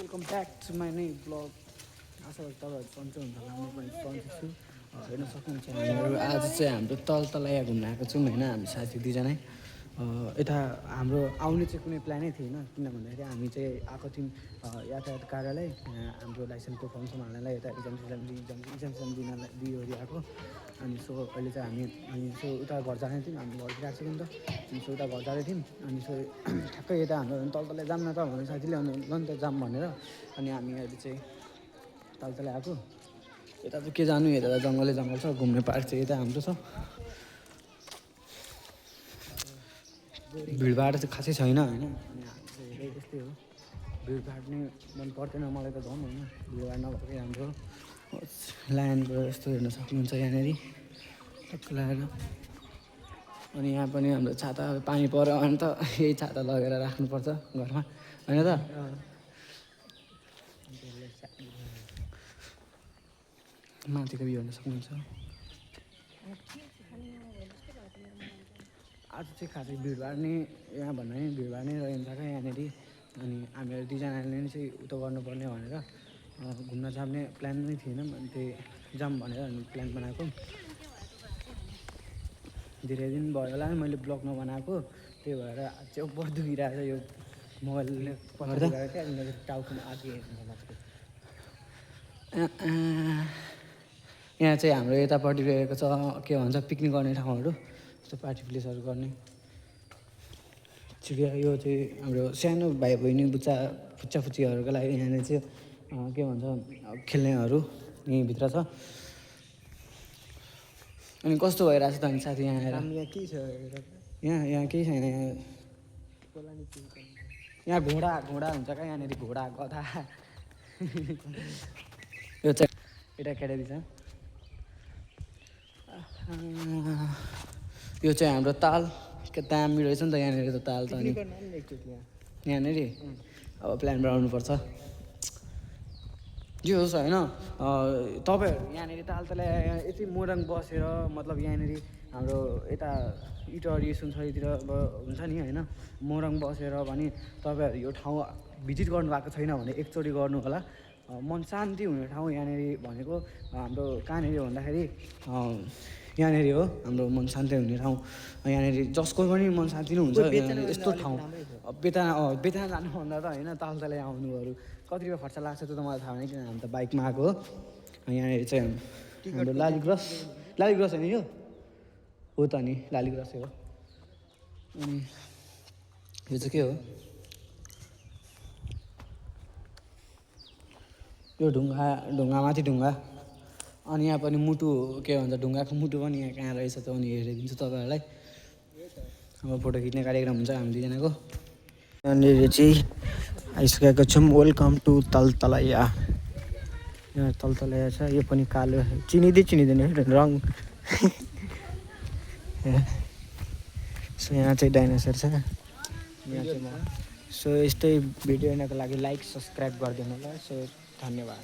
Welcome back to my नै blog. आशा गर्छु तपाईँहरू सन्चै हुन्छ होला, म पनि सन्चै छु। हेर्न सक्नुहुन्छ हामीहरू आज चाहिँ हाम्रो तलतलाया घुम्न आएको छौँ होइन, हामी साथी दुईजना। यता हाम्रो आउने चाहिँ कुनै प्लानै थिएन, किन भन्दाखेरि हामी चाहिँ आएको थियौँ यातायात कार्यालय, हाम्रो लाइसेन्सको फर्म सम हाल्नलाई, यता इक्जाम दिइवरी आएको। अनि सो अहिले चाहिँ हामी सो उता घर जाने थियौँ, हामी घरतिर आएको छौँ नि त। अनि सो उता घर जाँदै थियौँ, अनि सो ठ्याक्कै यता हाम्रो तलतला जाऊँ न त भने साथीले ल नि त जाऊँ भनेर, अनि हामी अहिले चाहिँ तलतला आएको। यता त के जानु, यता त जङ्गल छ, घुम्ने पार्क चाहिँ यता हाम्रो छ। भिडभाड चाहिँ खासै छैन होइन, अनि हामी चाहिँ हेरेँ त्यस्तै हो। भिडभाड नै मन पर्दैन मलाई त झन् होइन, भिडभाड नभएकै राम्रो। लाइनको यस्तो हेर्न सक्नुहुन्छ यहाँनिर टक्क लगाएर। अनि यहाँ पनि हाम्रो छाता पानी पऱ्यो भने त यही छाता लगेर राख्नुपर्छ घरमा होइन त। माथिको भ्यू हेर्न सक्नुहुन्छ। आज चाहिँ खासै भिडभाड नै यहाँ भन्दा नि भिडभाड नै रहन्छ क्या यहाँनिर। अनि हामीहरू दुईजनाले नै चाहिँ उतो गर्नुपर्ने भनेर घुम्न जाने प्लान नै थिएन, अनि त्यही जाऊँ भनेर हामी प्लान बनाएको। धेरै दिन भयो होला मैले ब्लग नबनाएको, त्यही भएर चाहिँ बहुत दुखिरहेको छ यो मोबाइलले पछाडि गएर क्या टाउकोमा आगे यहाँ चाहिँ हाम्रो यतापट्टि रहेको छ के भन्छ पिकनिक गर्ने ठाउँहरू, यस्तो पार्टी प्लेसहरू गर्ने चिडिया। यो चाहिँ हाम्रो सानो भाइ बहिनी फुच्चा फुच्चीहरूको लागि यहाँनिर चाहिँ के भन्छ खेल्नेहरू यहीँभित्र छ। अनि कस्तो भइरहेको छ त अनि साथी यहाँ आएर? यहाँ केही छ, यहाँ केही छैन। यहाँ घोडा हुन्छ क्या यहाँनिर, घोडा गधा। यो चाहिँ एउटा केटारी छ। यो चाहिँ हाम्रो ताल, के दामी रहेछ नि त यहाँनिर त ताल त। अनि यहाँनिर अब प्लान बनाउनुपर्छ जे होस् होइन। तपाईँहरू यहाँनिर तालतला यति मोरङ बसेर मतलब यहाँनिर हाम्रो यता इटहरी सुनसरीतिर अब हुन्छ नि होइन, मोरङ बसेर भने तपाईँहरू यो ठाउँ भिजिट गर्नुभएको छैन भने एकचोटि गर्नु होला। मन शान्ति हुने ठाउँ यहाँनिर भनेको हाम्रो कहाँनिर भन्दाखेरि यहाँनिर हो हाम्रो मन शान्ति हुने ठाउँ। यहाँनिर जसको पनि मन शान्ति नै हुन्छ यस्तो ठाउँ। बेतना जानुभन्दा त होइन तालतला आउनुहरू कति रुपियाँ खर्च लाग्छ त्यो त मलाई थाहा छैन, किन हामी त बाइकमा आएको हो। यहाँनिर चाहिँ हाम्रो लालीग्रास होइन यो हो त नि, लालीग्रासै हो। अनि यो चाहिँ के हो, यो ढुङ्गामाथि ढुङ्गा। अनि यहाँ पनि मुटु के भन्छ ढुङ्गाको मुटु पनि यहाँ कहाँ रहेछ त अनि हेरिदिन्छु तपाईँहरूलाई। अब फोटो खिच्ने कार्यक्रम हुन्छ हामी दुईजनाको। यहाँनिर चाहिँ आइसकेको छौँ। वेलकम टु तलतलाया। यहाँ तलतलाया छ, यो पनि कालो चिनिँदैन रङ। सो यहाँ चाहिँ डाइनोसर छ। यहाँ चाहिँ सो यस्तै भिडियो हेर्नको लागि लाइक सब्सक्राइब गरिदिनु होला। सो धन्यवाद।